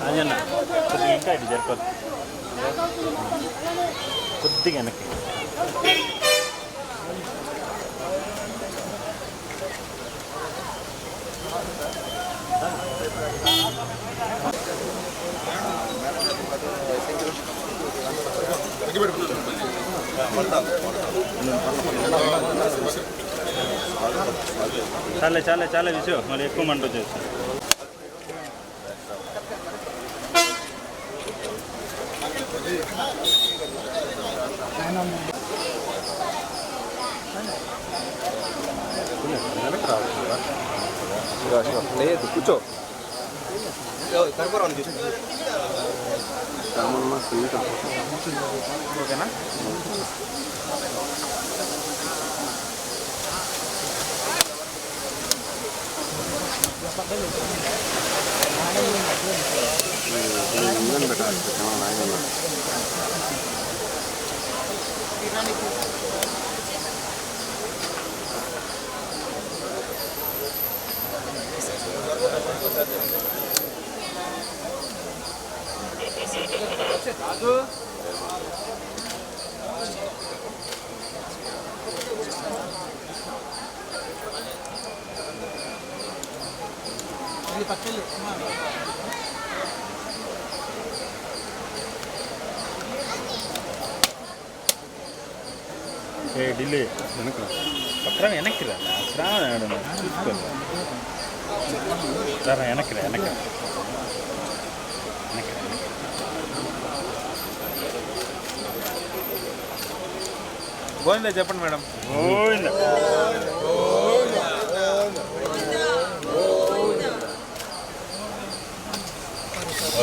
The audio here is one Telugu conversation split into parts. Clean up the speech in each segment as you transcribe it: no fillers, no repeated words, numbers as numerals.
అదేనా కొద్దిగా ఇంకా ఇది జరిపోదు కొద్దిగా వెనక్కి చాలే చాలే చాలే విషయం మళ్ళీ ఎక్కువ మంట వచ్చేసి లేదు కూర్చో ఓకేనా ఢిల్లీ వెనక్కి పక్కన వెనక్కి రా చూసుకోవాలి వెనక్కి రా వెనక్కి గోవిందా చెప్పండి మేడం. గోవిందా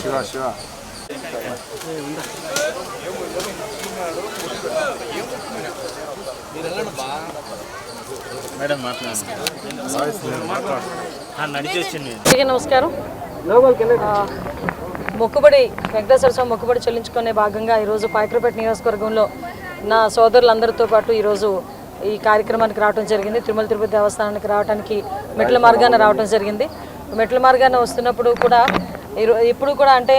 శివ శివ మేడం నడిచి వచ్చింది. నమస్కారం. మొక్కుబడి వెంకటేశ్వర స్వామి మొక్కుబడి చెల్లించుకునే భాగంగా ఈరోజు పాయకరపేట నియోజకవర్గంలో నా సోదరులందరితో పాటు ఈరోజు ఈ కార్యక్రమానికి రావడం జరిగింది. తిరుమల తిరుపతి దేవస్థానానికి రావడానికి మెట్ల మార్గాన రావడం జరిగింది. మెట్ల మార్గాన వస్తున్నప్పుడు కూడా ఎప్పుడు కూడా అంటే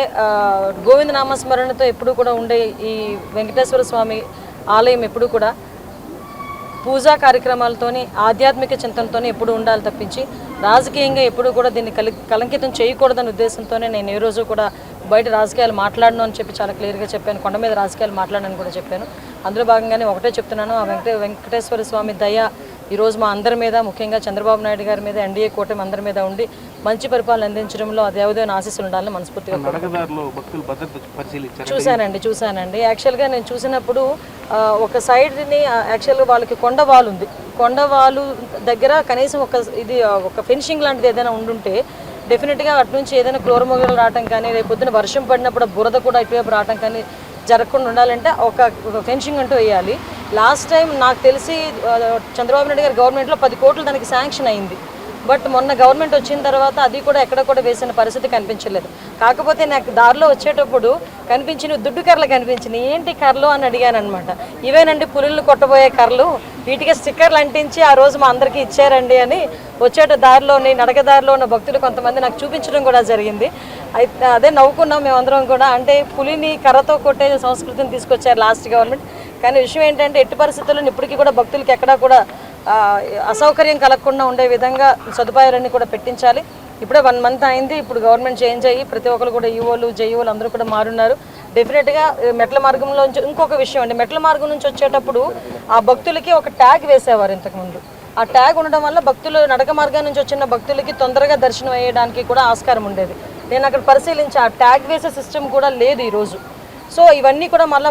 గోవింద నామస్మరణతో ఎప్పుడు కూడా ఉండే ఈ వెంకటేశ్వర స్వామి ఆలయం ఎప్పుడు కూడా పూజా కార్యక్రమాలతోని ఆధ్యాత్మిక చింతనతోనే ఎప్పుడు ఉండాలి తప్పించి రాజకీయంగా ఎప్పుడు కూడా దీన్ని కలంకితం చేయకూడదనే ఉద్దేశంతోనే నేను ఏ రోజు కూడా బయట రాజకీయాలు మాట్లాడను అని చెప్పి చాలా క్లియర్గా చెప్పాను. కొండ మీద రాజకీయాలు మాట్లాడనని కూడా చెప్పాను. అందులో భాగంగానే ఒకటే చెప్తున్నాను, ఆ వెంకటేశ్వర స్వామి దయ ఈరోజు మా అందరి మీద, ముఖ్యంగా చంద్రబాబు నాయుడు గారి మీద, ఎన్డీఏ కూటమి అందరి మీద ఉండి మంచి పరిపాలన అందించడంలో ఆ దేవదేవుని ఆశీస్సులు ఉండాలని మనస్ఫూర్తిగా చూశానండి. యాక్చువల్గా నేను చూసినప్పుడు ఒక సైడ్ని యాక్చువల్గా వాళ్ళకి కొండవాలు ఉంది. కొండవాలు దగ్గర కనీసం ఒక ఫెన్సింగ్ లాంటిది ఏదైనా ఉండుంటే డెఫినెట్గా అటు నుంచి ఏదైనా క్లోరమొగలు రావటం కానీ, రేపు పొద్దున వర్షం పడినప్పుడు బురద కూడా ఇటువైపు రావటం కానీ జరగకుండా ఉండాలంటే ఒక ఫెన్సింగ్ అంటూ వేయాలి. లాస్ట్ టైం నాకు తెలిసి చంద్రబాబు నాయుడు గారి గవర్నమెంట్లో 10 కోట్లు దానికి శాంక్షన్ అయింది. బట్ మొన్న గవర్నమెంట్ వచ్చిన తర్వాత అది కూడా ఎక్కడ కూడా వేసిన పరిస్థితి కనిపించలేదు. కాకపోతే నాకు దారిలో వచ్చేటప్పుడు కనిపించిన దుడ్డు కర్రలు కనిపించినాయి. ఏంటి కర్రలు అని అడిగాను అనమాట. ఇవేనండి పులులను కొట్టబోయే కర్రలు, వీటికి స్టిక్కర్లు అంటించి ఆ రోజు మా అందరికీ ఇచ్చారండి అని దారిలోని నడకదారిలో ఉన్న భక్తులు కొంతమంది నాకు చూపించడం కూడా జరిగింది. అయితే అదే నవ్వుకున్నాం మేమందరం కూడా. అంటే పులిని కర్రతో కొట్టే సంస్కృతిని తీసుకొచ్చారు లాస్ట్ గవర్నమెంట్. కానీ విషయం ఏంటంటే ఎట్టి పరిస్థితుల్లో ఇప్పటికీ కూడా భక్తులకి ఎక్కడా కూడా అసౌకర్యం కలగకుండా ఉండే విధంగా సదుపాయాలన్నీ కూడా పెట్టించాలి. ఇప్పుడే 1 మంత్ అయింది. ఇప్పుడు గవర్నమెంట్ చేంజ్ అయ్యి ప్రతి ఒక్కరు కూడా ఈఓలు జేఈఓలు అందరూ కూడా మారున్నారు. డెఫినెట్గా మెట్ల మార్గంలో ఇంకొక విషయం అండి, మెట్ల మార్గం నుంచి వచ్చేటప్పుడు ఆ భక్తులకి ఒక ట్యాగ్ వేసేవారు ఇంతకుముందు. ఆ ట్యాగ్ ఉండడం వల్ల భక్తులు నడక మార్గం నుంచి వచ్చిన భక్తులకి తొందరగా దర్శనం అయ్యడానికి కూడా ఆస్కారం ఉండేది. నేను అక్కడ పరిశీలించి ఆ ట్యాగ్ వేసే సిస్టమ్ కూడా లేదు ఈరోజు. సో ఇవన్నీ కూడా మళ్ళీ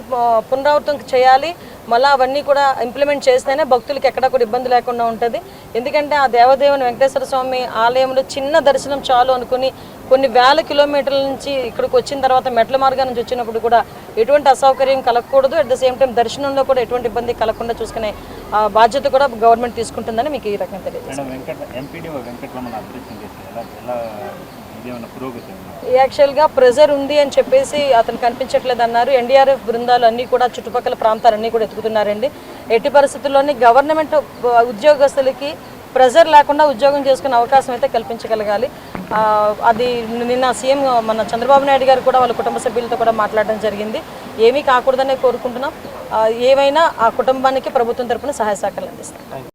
పునరావృతం చేయాలి. మళ్ళీ అవన్నీ కూడా ఇంప్లిమెంట్ చేస్తేనే భక్తులకి ఎక్కడా కూడా ఇబ్బంది లేకుండా ఉంటుంది. ఎందుకంటే ఆ దేవదేవుని వెంకటేశ్వర స్వామి ఆలయంలో చిన్న దర్శనం చాలు అనుకుని కొన్ని వేల కిలోమీటర్ల నుంచి ఇక్కడికి వచ్చిన తర్వాత మెట్ల మార్గం నుంచి వచ్చినప్పుడు కూడా ఎటువంటి అసౌకర్యం కలగకూడదు. అట్ ద సేమ్ టైం దర్శనంలో కూడా ఎటువంటి ఇబ్బంది కలగకుండా చూసుకునే బాధ్యత కూడా గవర్నమెంట్ తీసుకుంటుందని మీకు ఈ రకంగా తెలియజేస్తాను. యాక్చువల్గా ప్రెజర్ ఉంది అని చెప్పేసి అతను కనిపించట్లేదు అన్నారు. ఎన్డీఆర్ఎఫ్ బృందాలు అన్నీ కూడా చుట్టుపక్కల ప్రాంతాలన్నీ కూడా ఎత్తుకుతున్నారండి. ఎట్టి పరిస్థితుల్లోని గవర్నమెంట్ ఉద్యోగస్తులకి ప్రెజర్ లేకుండా ఉద్యోగం చేసుకునే అవకాశం అయితే కల్పించగలగాలి. అది నిన్న సీఎం మన చంద్రబాబు నాయుడు గారు కూడా వాళ్ళ కుటుంబ సభ్యులతో కూడా మాట్లాడడం జరిగింది. ఏమీ కాకూడదనే కోరుకుంటున్నాం. ఏవైనా ఆ కుటుంబానికి ప్రభుత్వం తరపున సహాయ సహకారాలు అందిస్తాం.